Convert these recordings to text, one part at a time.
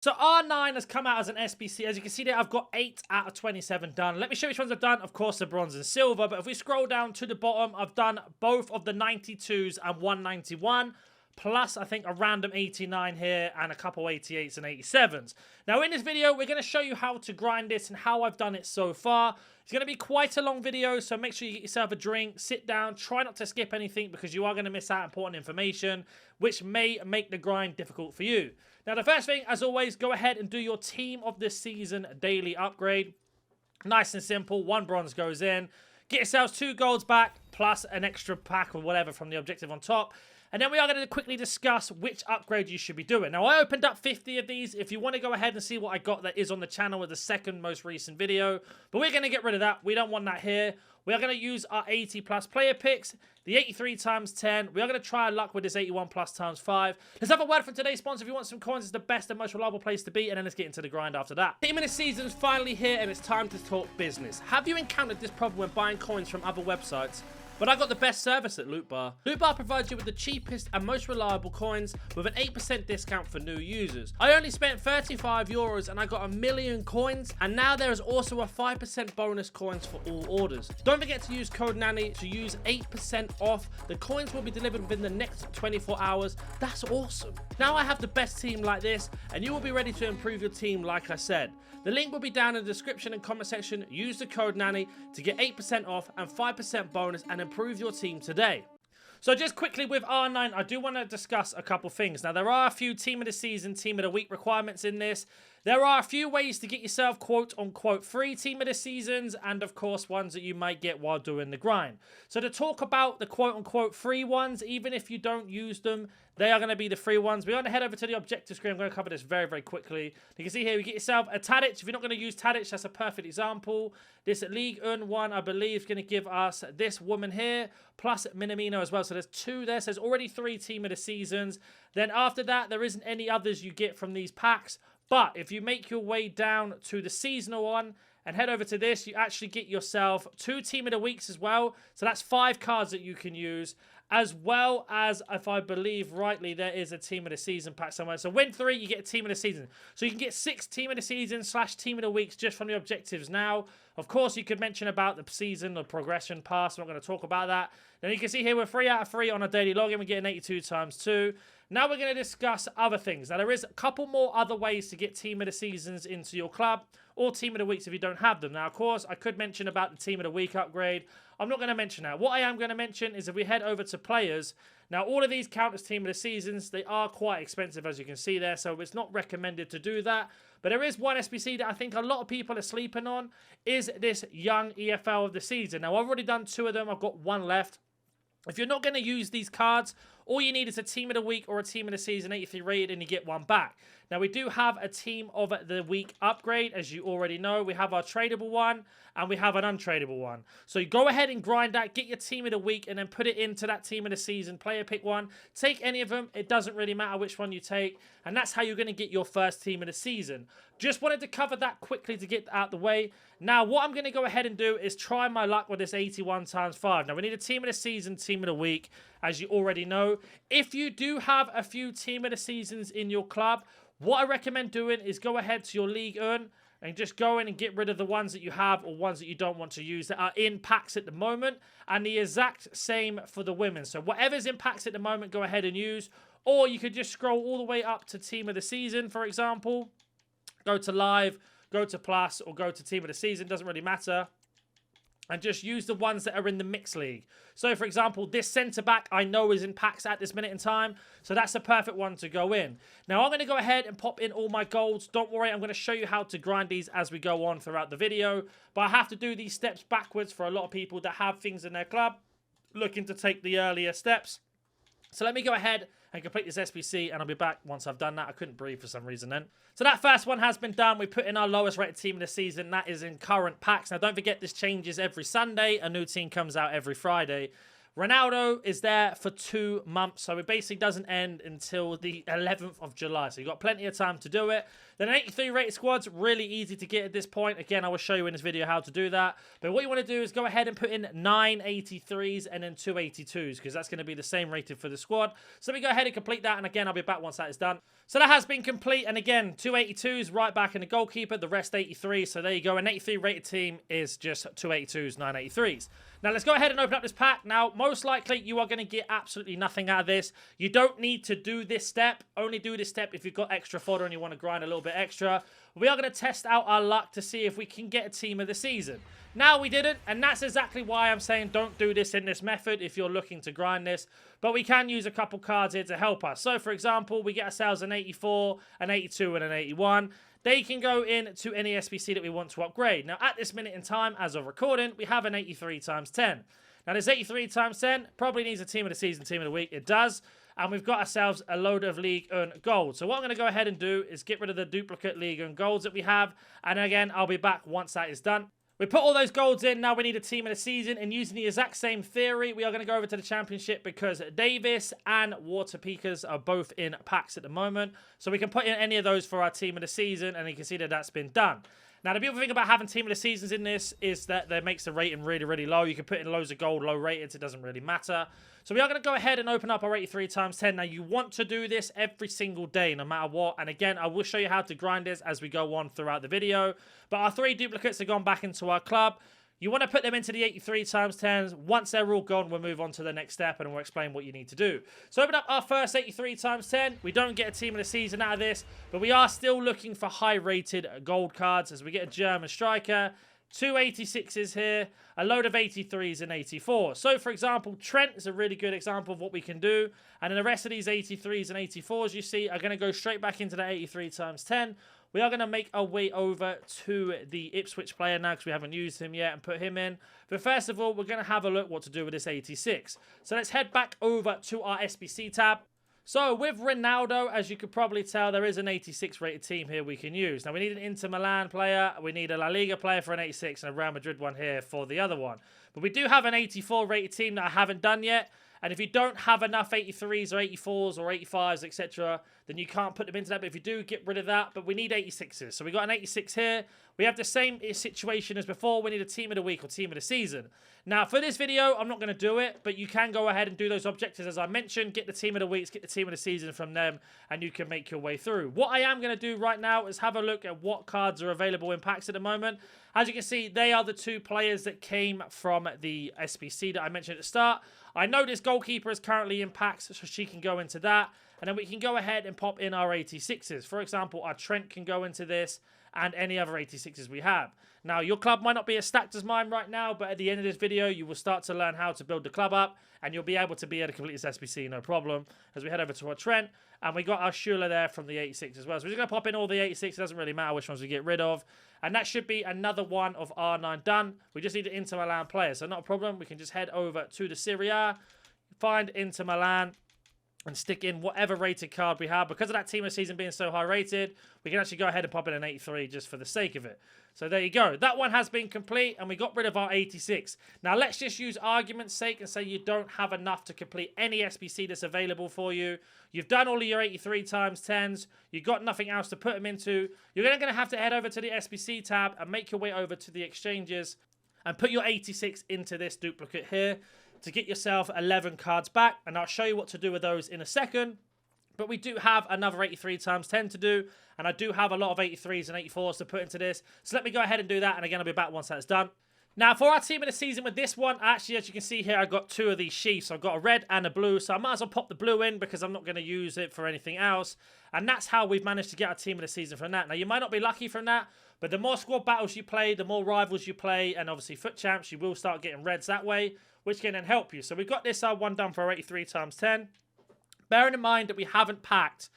So R9 has come out as an SBC. As you can see there, I've got 8 out of 27 done. Let me show you which ones I've done. Of course, the bronze and silver. But if we scroll down to the bottom, I've done both of the 92s and 191. Plus, I think a random 89 here and a couple 88s and 87s. Now, in this video, we're going to show you how to grind this and how I've done it so far. It's going to be quite a long video, so make sure you get yourself a drink, sit down, try not to skip anything because you are going to miss out important information, which may make the grind difficult for you. Now, the first thing, as always, go ahead and do your Team of the Season daily upgrade. Nice and simple. 1 bronze goes in. Get yourselves 2 golds back, plus an extra pack or whatever from the objective on top. And then we are going to quickly discuss which upgrade you should be doing. Now, I opened up 50 of these. If you want to go ahead and see what I got that is on the channel with the second most recent video. But we're going to get rid of that. We don't want that here. We are going to use our 80 plus player picks, the 83 times 10. We are going to try our luck with this 81 plus times 5. Let's have a word from today's sponsor. If you want some coins, it's the best and most reliable place to be. And then let's get into the grind after that. Team of the season is finally here and it's time to talk business. Have you encountered this problem when buying coins from other websites? But I got the best service at Loot Bar. Loot Bar provides you with the cheapest and most reliable coins with an 8% discount for new users. I only spent 35 euros and I got 1 million coins, and now there is also a 5% bonus coins for all orders. Don't forget to use code NANNY to use 8% off. The coins will be delivered within the next 24 hours. That's awesome. Now I have the best team like this, and you will be ready to improve your team like I said. The link will be down in the description and comment section. Use the code NANNY to get 8% off and 5% bonus and improve your team today. So just quickly with R9, I do want to discuss a couple things. Now, there are a few Team of the Season, Team of the Week requirements in this. There are a few ways to get yourself quote-unquote free Team of the Seasons, and of course ones that you might get while doing the grind. So to talk about the quote-unquote free ones, even if you don't use them, they are going to be the free ones. We're going to head over to the objective screen. I'm going to cover this very, very quickly. You can see here, you get yourself a Tadic. If you're not going to use Tadic, that's a perfect example. This League one, I believe, is going to give us this woman here, plus Minamino as well. So there's 2 there. So there's already 3 Team of the Seasons. Then after that, there isn't any others you get from these packs. But if you make your way down to the seasonal one and head over to this, you actually get yourself 2 Team of the Weeks as well. So that's 5 cards that you can use, as well as, if I believe rightly, there is a Team of the Season pack somewhere. So win 3, you get a Team of the Season. So you can get 6 Team of the Season / Team of the Weeks just from the objectives now. Of course, you could mention about the season or progression pass. I'm not going to talk about that. Then you can see here we're 3 out of 3 on a daily login. We're getting 82 times 2. Now we're going to discuss other things. Now, there is a couple more other ways to get Team of the Seasons into your club, or Team of the Weeks if you don't have them. Now, of course, I could mention about the Team of the Week upgrade. I'm not going to mention that. What I am going to mention is if we head over to players. Now, all of these count as Team of the Seasons. They are quite expensive, as you can see there, so it's not recommended to do that. But there is one SBC that I think a lot of people are sleeping on, is this Young EFL of the Season. Now, I've already done 2 of them. I've got 1 left. If you're not going to use these cards, all you need is a Team of the Week or a Team of the Season 83 rated and you get 1 back. Now, we do have a Team of the Week upgrade, as you already know. We have our tradable one and we have an untradable one. So you go ahead and grind that, get your Team of the Week, and then put it into that Team of the Season player pick one. Take any of them. It doesn't really matter which one you take. And that's how you're going to get your first Team of the Season. Just wanted to cover that quickly to get out the way. Now, what I'm going to go ahead and do is try my luck with this 81 times 5. Now, we need a Team of the Season, Team of the Week, as you already know. If you do have a few Team of the Seasons in your club, what I recommend doing is go ahead to your League and just go in and get rid of the ones that you have or ones that you don't want to use that are in packs at the moment. And the exact same for the women. So whatever's in packs at the moment, go ahead and use. Or you could just scroll all the way up to Team of the Season, for example. Go to Live, go to Plus, or go to Team of the Season. Doesn't really matter. And just use the ones that are in the mixed league. So, for example, this centre-back I know is in packs at this minute in time. So that's the perfect one to go in. Now, I'm going to go ahead and pop in all my golds. Don't worry, I'm going to show you how to grind these as we go on throughout the video. But I have to do these steps backwards for a lot of people that have things in their club looking to take the earlier steps. So let me go ahead and complete this SBC, and I'll be back once I've done that. I couldn't breathe for some reason then. So that first one has been done. We put in our lowest rated Team of the Season. That is in current packs. Now, don't forget this changes every Sunday. A new team comes out every Friday. Ronaldo is there for 2 months, so it basically doesn't end until the 11th of July. So you've got plenty of time to do it. Then an 83 rated squad's really easy to get at this point. Again, I will show you in this video how to do that. But what you want to do is go ahead and put in 9 83s and then 2 82s, because that's going to be the same rated for the squad. So we go ahead and complete that, and again, I'll be back once that is done. So that has been complete, and again, 2 82s right back in the goalkeeper, the rest 83. So there you go. An 83 rated team is just 2 82s, 9 83s. Now, let's go ahead and open up this pack. Now, most likely, you are going to get absolutely nothing out of this. You don't need to do this step. Only do this step if you've got extra fodder and you want to grind a little bit extra. We are going to test out our luck to see if we can get a team of the season. Now, we didn't, and that's exactly why I'm saying don't do this in this method if you're looking to grind this. But we can use a couple cards here to help us. So, for example, we get ourselves an 84, an 82, and an 81. They can go into any SBC that we want to upgrade. Now, at this minute in time, as of recording, we have an 83 times 10. Now, this 83 times 10 probably needs a team of the season, team of the week. It does. And we've got ourselves a load of League Earn gold. So what I'm going to go ahead and do is get rid of the duplicate League Earn golds that we have. And again, I'll be back once that is done. We put all those golds in. Now we need a team of the season. And using the exact same theory, we are going to go over to the championship because Davis and Water Peakers are both in packs at the moment. So we can put in any of those for our team of the season. And you can see that that's been done. Now, the beautiful thing about having team of the seasons in this is that that makes the rating really, really low. You can put in loads of gold, low ratings. It doesn't really matter. So we are going to go ahead and open up our 83 times 10. Now, you want to do this every single day, no matter what. And again, I will show you how to grind this as we go on throughout the video. But our 3 duplicates have gone back into our club. You want to put them into the 83 times 10s. Once they're all gone, we'll move on to the next step and we'll explain what you need to do. So open up our first 83 times 10. We don't get a team of the season out of this, but we are still looking for high-rated gold cards as we get a German striker, 2 86s here, a load of 83s and 84s. So, for example, Trent is a really good example of what we can do. And then the rest of these 83s and 84s you see are going to go straight back into the 83 times 10. We are going to make our way over to the Ipswich player now because we haven't used him yet and put him in. But first of all, we're going to have a look what to do with this 86. So let's head back over to our SBC tab. So with Ronaldo, as you could probably tell, there is an 86 rated team here we can use. Now we need an Inter Milan player, we need a La Liga player for an 86 and a Real Madrid one here for the other one. But we do have an 84 rated team that I haven't done yet. And if you don't have enough 83s or 84s or 85s, etc., then you can't put them into that. But if you do, get rid of that. But we need 86s. So we got an 86 here. We have the same situation as before. We need a team of the week or team of the season. Now, for this video, I'm not going to do it. But you can go ahead and do those objectives as I mentioned. Get the team of the weeks, get the team of the season from them. And you can make your way through. What I am going to do right now is have a look at what cards are available in packs at the moment. As you can see, they are the 2 players that came from the SBC that I mentioned at the start. I know this goalkeeper is currently in packs, so she can go into that. And then we can go ahead and pop in our 86s. For example, our Trent can go into this and any other 86s we have. Now, your club might not be as stacked as mine right now, but at the end of this video, you will start to learn how to build the club up, and you'll be able to be able to complete this SBC, no problem. As we head over to our Trent, and we got our Schuler there from the 86 as well. So we're just going to pop in all the 86. It doesn't really matter which ones we get rid of. And that should be another one of R9 done. We just need an Inter Milan player, so not a problem. We can just head over to the Serie A, find Inter Milan, and stick in whatever rated card we have. Because of that team of season being so high rated, we can actually go ahead and pop in an 83 just for the sake of it. So there you go. That one has been complete, and we got rid of our 86. Now, let's just use argument's sake and say you don't have enough to complete any SBC that's available for you. You've done all of your 83 times 10s. You've got nothing else to put them into. You're going to have to head over to the SBC tab and make your way over to the exchanges and put your 86 into this duplicate here to get yourself 11 cards back. And I'll show you what to do with those in a second. But we do have another 83 times 10 to do. And I do have a lot of 83s and 84s to put into this. So let me go ahead and do that. And again, I'll be back once that's done. Now, for our team of the season with this one, actually, as you can see here, I've got 2 of these sheets. I've got a red and a blue. So I might as well pop the blue in because I'm not going to use it for anything else. And that's how we've managed to get our team of the season from that. Now, you might not be lucky from that. But the more squad battles you play, the more rivals you play, and obviously foot champs, you will start getting reds that way, which can then help you. So we've got this one done for our 83 times 10. Bearing in mind that we haven't packed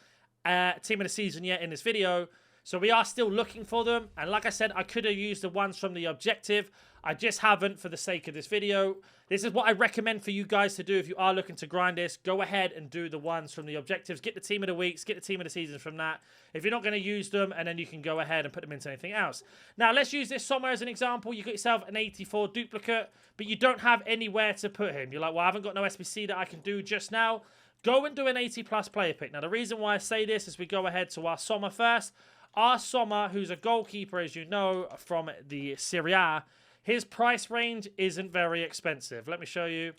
team of the season yet in this video, So we are still looking for them. And like I said, I could have used the ones from the objective. I just haven't for the sake of this video. This is what I recommend for you guys to do if you are looking to grind this. Go ahead and do the ones from the objectives. Get the team of the weeks, get the team of the seasons from that. If you're not going to use them, and then you can go ahead and put them into anything else. Now, let's use this somewhere as an example. You got yourself an 84 duplicate, but you don't have anywhere to put him. You're like, well, I haven't got no SBC that I can do just now. Go and do an 80 plus player pick. Now, the reason why I say this is we go ahead to our Sommer first. Our Sommer, who's a goalkeeper, as you know, from the Serie A, his price range isn't very expensive. Let me show you.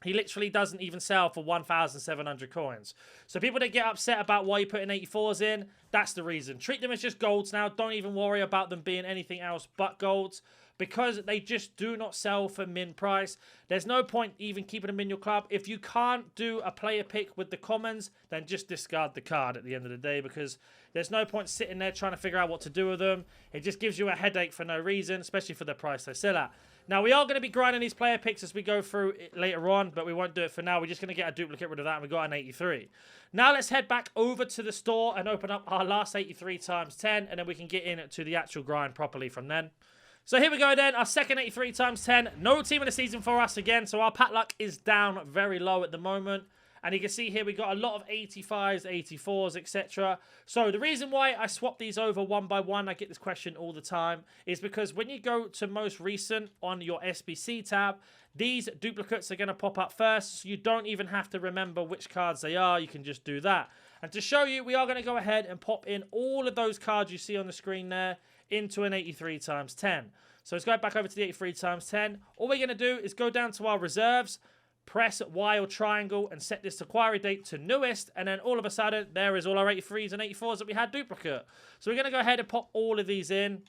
He literally doesn't even sell for 1,700 coins. So people that get upset about why you're putting 84s in, that's the reason. Treat them as just golds now. Don't even worry about them being anything else but golds, because they just do not sell for min price. There's no point even keeping them in your club. If you can't do a player pick with the commons, then just discard the card at the end of the day, because there's no point sitting there trying to figure out what to do with them. It just gives you a headache for no reason, especially for the price they sell at. Now, we are going to be grinding these player picks as we go through it later on, but we won't do it for now. We're just going to get a duplicate rid of that, and we got an 83. Now, let's head back over to the store and open up our last 83 times 10, and then we can get into the actual grind properly from then. So here we go then, our second 83 times 10. No team of the season for us again, so our pack luck is down very low at the moment. And you can see here we got a lot of 85s, 84s, etc. So the reason why I swap these over one by one, I get this question all the time, is because when you go to most recent on your SBC tab, these duplicates are going to pop up first. So you don't even have to remember which cards they are. You can just do that. And to show you, we are going to go ahead and pop in all of those cards you see on the screen there into an 83 times 10. So let's go back over to the 83 times 10. All we're going to do is go down to our reserves, press Y or triangle, and set this expiry date to newest, and then all of a sudden, there is all our 83s and 84s that we had duplicate. So we're going to go ahead and pop all of these in.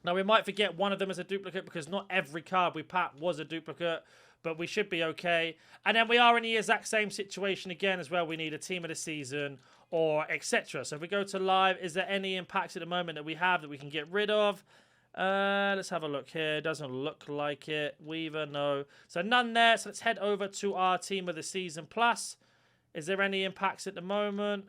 Now, we might forget one of them as a duplicate, because not every card we packed was a duplicate, but we should be okay. And then we are in the exact same situation again as well. We need a team of the season or etc. So if we go to live, is there any impacts at the moment that we have that we can get rid of? Let's have a look here. Doesn't look like it. Weaver, no. So none there. So let's head over to our team of the season plus. Is there any impacts at the moment?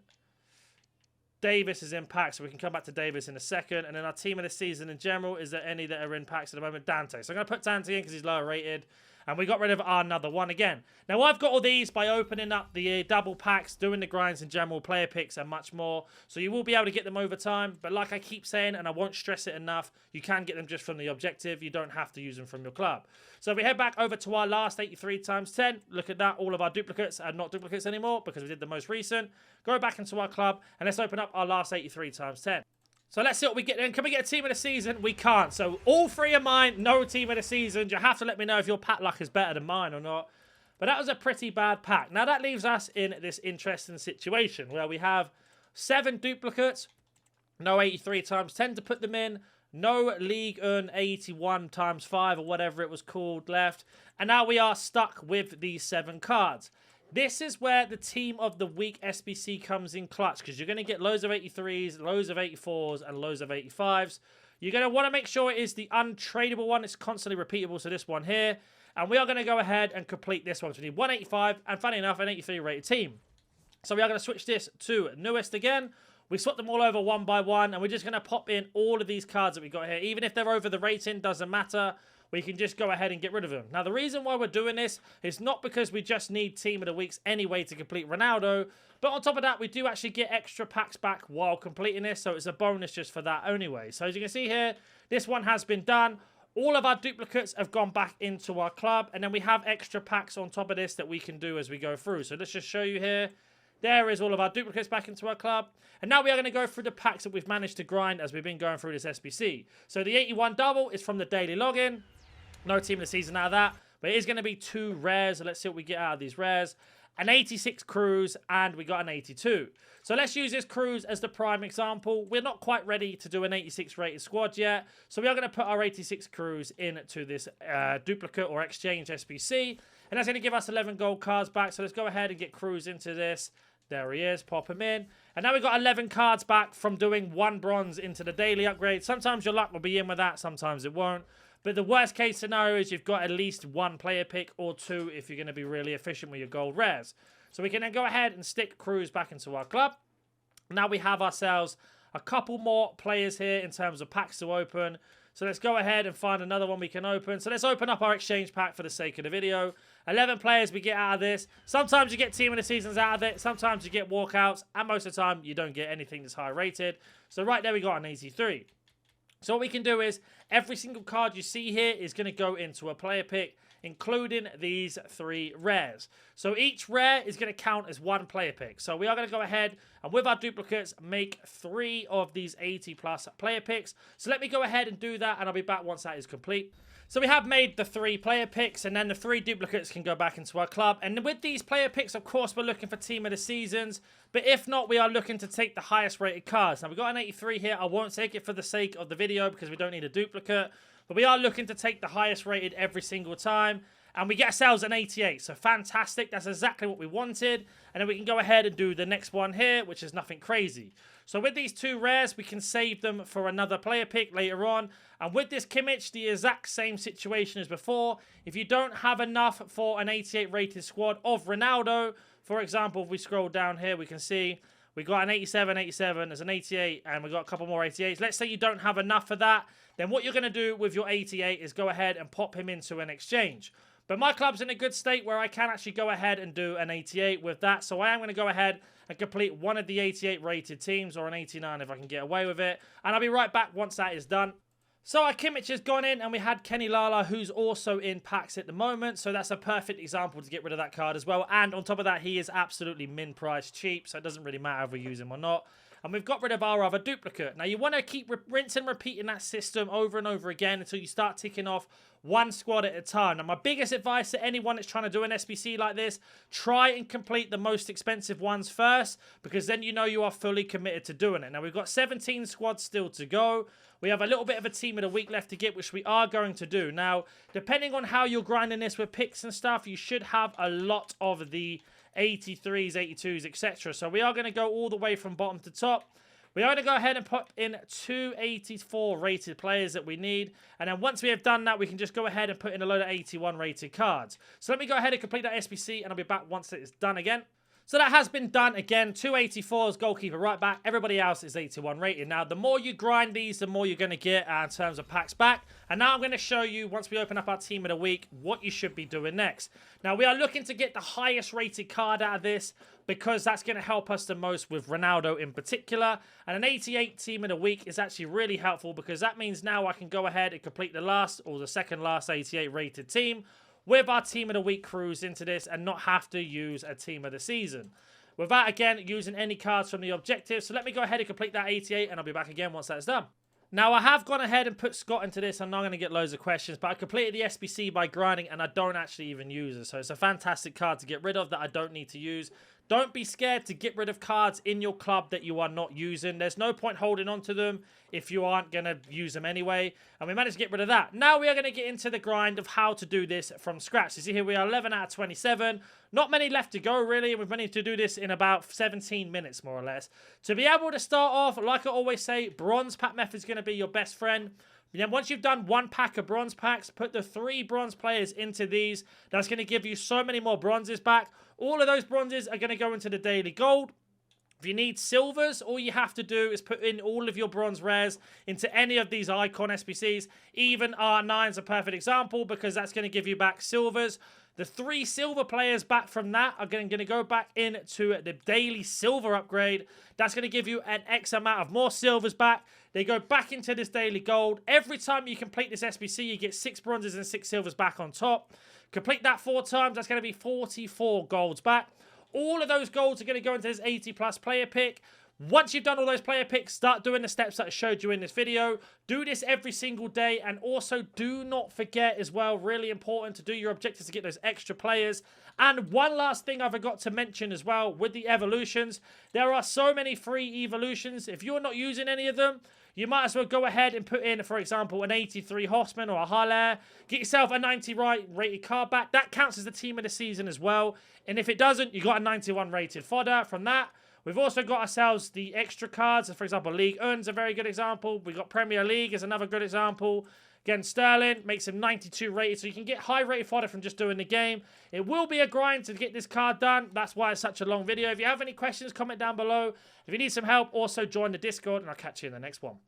Davis is impact, so we can come back to Davis in a second. And then our team of the season in general, is there any that are impacts at the moment? Dante. So I'm going to put Dante in because he's lower rated. And we got rid of our another one again. Now, I've got all these by opening up the double packs, doing the grinds in general, player picks, and much more. So you will be able to get them over time. But like I keep saying, and I won't stress it enough, you can get them just from the objective. You don't have to use them from your club. So if we head back over to our last 83 times 10, look at that. All of our duplicates are not duplicates anymore because we did the most recent. Go back into our club, and let's open up our last 83 times 10. So let's see what we get then. Can we get a team of the season? We can't. So all three of mine, no team of the season. You have to let me know if your pack luck is better than mine or not. But that was a pretty bad pack. Now that leaves us in this interesting situation where we have 7 duplicates, no 83 times 10 to put them in, no League 81 times 5 or whatever it was called left. And now we are stuck with these 7 cards. This is where the team of the week SBC comes in clutch, because you're going to get loads of 83s, loads of 84s, and loads of 85s. You're going to want to make sure it is the untradeable one. It's constantly repeatable, so this one here. And we are going to go ahead and complete this one. So we need 185, and funny enough, an 83 rated team. So we are going to switch this to newest again. We swap them all over one by one, and we're just going to pop in all of these cards that we got here. Even if they're over the rating, doesn't matter. We can just go ahead and get rid of them. Now, the reason why we're doing this is not because we just need Team of the Weeks anyway to complete Ronaldo, but on top of that, we do actually get extra packs back while completing this, so it's a bonus just for that anyway. So as you can see here, this one has been done. All of our duplicates have gone back into our club, and then we have extra packs on top of this that we can do as we go through. So let's just show you here. There is all of our duplicates back into our club. And now we are going to go through the packs that we've managed to grind as we've been going through this SBC. So the 81 double is from the daily login. No team of the season out of that. But it is going to be 2 rares. So let's see what we get out of these rares. An 86 Cruz, and we got an 82. So let's use this Cruz as the prime example. We're not quite ready to do an 86 rated squad yet. So we are going to put our 86 Cruz into this duplicate or exchange SBC. And that's going to give us 11 gold cards back. So let's go ahead and get Cruz into this. There he is. Pop him in. And now we've got 11 cards back from doing 1 bronze into the daily upgrade. Sometimes your luck will be in with that. Sometimes it won't. But the worst case scenario is you've got at least 1 player pick or 2 if you're going to be really efficient with your gold rares. So we can then go ahead and stick Cruz back into our club. Now we have ourselves a couple more players here in terms of packs to open. So let's go ahead and find another one we can open. So let's open up our exchange pack for the sake of the video. 11 players we get out of this. Sometimes you get team of the seasons out of it. Sometimes you get walkouts. And most of the time, you don't get anything that's high rated. So right there, we got an 83. So what we can do is, every single card you see here is going to go into a player pick, including these 3 rares. So each rare is going to count as 1 player pick. So we are going to go ahead and with our duplicates, make 3 of these 80 plus player picks. So let me go ahead and do that, and I'll be back once that is complete. So we have made the 3 player picks, and then the 3 duplicates can go back into our club. And with these player picks, of course, we're looking for team of the seasons. But if not, we are looking to take the highest rated cards. Now, we've got an 83 here. I won't take it for the sake of the video because we don't need a duplicate. But we are looking to take the highest rated every single time. And we get ourselves an 88. So fantastic. That's exactly what we wanted. And then we can go ahead and do the next one here, which is nothing crazy. So with these 2 rares, we can save them for another player pick later on. And with this Kimmich, the exact same situation as before. If you don't have enough for an 88 rated squad of Ronaldo, for example, if we scroll down here, we can see we got an 87, 87, there's an 88, and we got a couple more 88s. Let's say you don't have enough for that. Then what you're going to do with your 88 is go ahead and pop him into an exchange. But my club's in a good state where I can actually go ahead and do an 88 with that. So I am going to go ahead and complete one of the 88 rated teams, or an 89 if I can get away with it. And I'll be right back once that is done. So our Kimmich has gone in, and we had Kenny Lala, who's also in packs at the moment. So that's a perfect example to get rid of that card as well. And on top of that, he is absolutely min price cheap. So it doesn't really matter if we use him or not. And we've got rid of our other duplicate. Now, you want to keep rinsing and repeating that system over and over again until you start ticking off 1 squad at a time. Now, my biggest advice to anyone that's trying to do an SBC like this, try and complete the most expensive ones first, because then you know you are fully committed to doing it. Now, we've got 17 squads still to go. We have a little bit of a team of the week left to get, which we are going to do. Now, depending on how you're grinding this with picks and stuff, you should have a lot of the 83s, 82s, etc. So we are going to go all the way from bottom to top. We are going to go ahead and put in 284 rated players that we need. And then once we have done that, we can just go ahead and put in a load of 81 rated cards. So let me go ahead and complete that SBC, and I'll be back once it is done again. So that has been done again. 284s, goalkeeper, right back. Everybody else is 81 rated. Now, the more you grind these, the more you're going to get in terms of packs back. And now I'm going to show you, once we open up our team of the week, what you should be doing next. Now, we are looking to get the highest rated card out of this, because that's going to help us the most with Ronaldo in particular. And an 88 team of the week is actually really helpful, because that means now I can go ahead and complete the last or the second last 88 rated team with our team of the week crews into this, and not have to use a team of the season without, again, using any cards from the objective. So let me go ahead and complete that 88, and I'll be back again once that's done. Now, I have gone ahead and put Scott into this. I'm not going to get loads of questions, but I completed the SBC by grinding, and I don't actually even use it. So it's a fantastic card to get rid of that I don't need to use. Don't be scared to get rid of cards in your club that you are not using. There's no point holding on to them if you aren't going to use them anyway. And we managed to get rid of that. Now we are going to get into the grind of how to do this from scratch. You see here we are 11 out of 27. Not many left to go, really. We've managed to do this in about 17 minutes, more or less. To be able to start off, like I always say, bronze pack method is going to be your best friend. Then once you've done 1 pack of bronze packs, put the 3 bronze players into these. That's going to give you so many more bronzes back. All of those bronzes are going to go into the daily gold. If you need silvers, all you have to do is put in all of your bronze rares into any of these Icon SBCs. Even R9 is a perfect example, because that's going to give you back silvers. The 3 silver players back from that are going to go back into the daily silver upgrade. That's going to give you an X amount of more silvers back. They go back into this daily gold. Every time you complete this SBC, you get 6 bronzes and 6 silvers back on top. Complete that 4 times, that's going to be 44 golds back. All of those golds are going to go into this 80 plus player pick. Once you've done all those player picks, start doing the steps that I showed you in this video. Do this every single day, and also do not forget as well, really important, to do your objectives to get those extra players. And one last thing I forgot to mention as well, with the evolutions, there are so many free evolutions. If you're not using any of them, you might as well go ahead and put in, for example, an 83 Hoffman or a Haller. Get yourself a 90 rated card back. That counts as the team of the season as well. And if it doesn't, you got a 91 rated fodder from that. We've also got ourselves the extra cards. For example, League 1's a very good example. We've got Premier League as another good example. Again, Sterling makes him 92 rated, so you can get high rated fodder from just doing the game. It will be a grind to get this card done. That's why it's such a long video. If you have any questions, comment down below. If you need some help, also join the Discord, and I'll catch you in the next one.